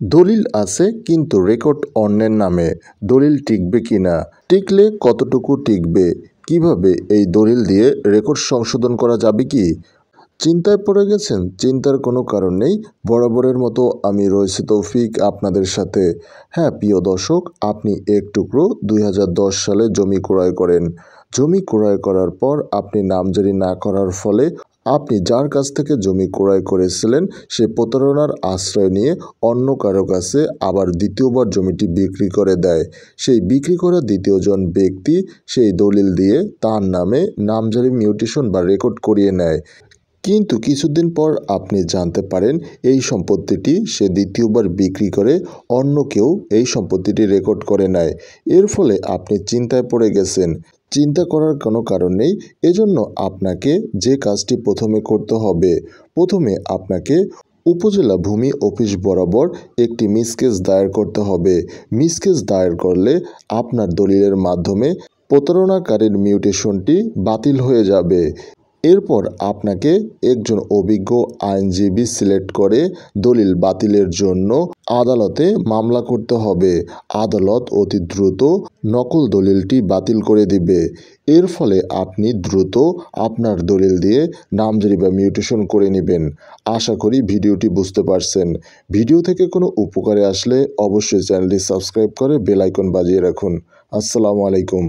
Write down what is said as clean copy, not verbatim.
দলিল আছে কিন্তু রেকর্ড অন্যের নামে। দলিল টিকবে কিনা, টিকলে কতটুকু টিকবে, কিভাবে এই দলিল দিয়ে রেকর্ড সংশোধন করা যাবে কি? চিন্তায় পড়ে গেছেন? চিন্তার কোনো কারণ নেই। বরাবরের মতো আমি রয়েছি তৌফিক আপনাদের সাথে। হ্যাঁ প্রিয় দর্শক, আপনি এক টুকরো 2010 সালে জমি ক্রয় করেন। জমি ক্রয় করার পর আপনি নামজারি না করার ফলে আপনি যার কাছ থেকে জমি ক্রয় করেছিলেন সে প্রতারণার আশ্রয় নিয়ে অন্য কারো কাছে আবার দ্বিতীয়বার জমিটি বিক্রি করে দেয়। সেই বিক্রি করা দ্বিতীয়জন ব্যক্তি সেই দলিল দিয়ে তার নামে নামজারি মিউটেশন বা রেকর্ড করিয়ে নেয়। কিন্তু কিছুদিন পর আপনি জানতে পারেন এই সম্পত্তিটি সে দ্বিতীয়বার বিক্রি করে অন্য কেউ এই সম্পত্তিটি রেকর্ড করে নেয়। এর ফলে আপনি চিন্তায় পড়ে গেছেন। চিন্তা করার কোনো কারণ নেই। এজন্য আপনাকে যে কাজটি প্রথমে করতে হবে, প্রথমে আপনাকে উপজেলা ভূমি অফিস বরাবর একটি মিসকেস দায়ের করতে হবে। মিসকেস দায়ের করলে আপনার দলিলের মাধ্যমে প্রতারণাকারীর মিউটেশনটি বাতিল হয়ে যাবে। এরপর আপনাকে একজন অভিজ্ঞ আইনজীবী সিলেক্ট করে দলিল বাতিলের জন্য আদালতে মামলা করতে হবে। আদালত অতি দ্রুত নকল দলিলটি বাতিল করে দিবে। এর ফলে আপনি দ্রুত আপনার দলিল দিয়ে নামজারি বা মিউটেশন করে নেবেন। আশা করি ভিডিওটি বুঝতে পারছেন। ভিডিও থেকে কোনো উপকারে আসলে অবশ্যই চ্যানেলটি সাবস্ক্রাইব করে বেল আইকন বাজিয়ে রাখুন। আসসালামু আলাইকুম।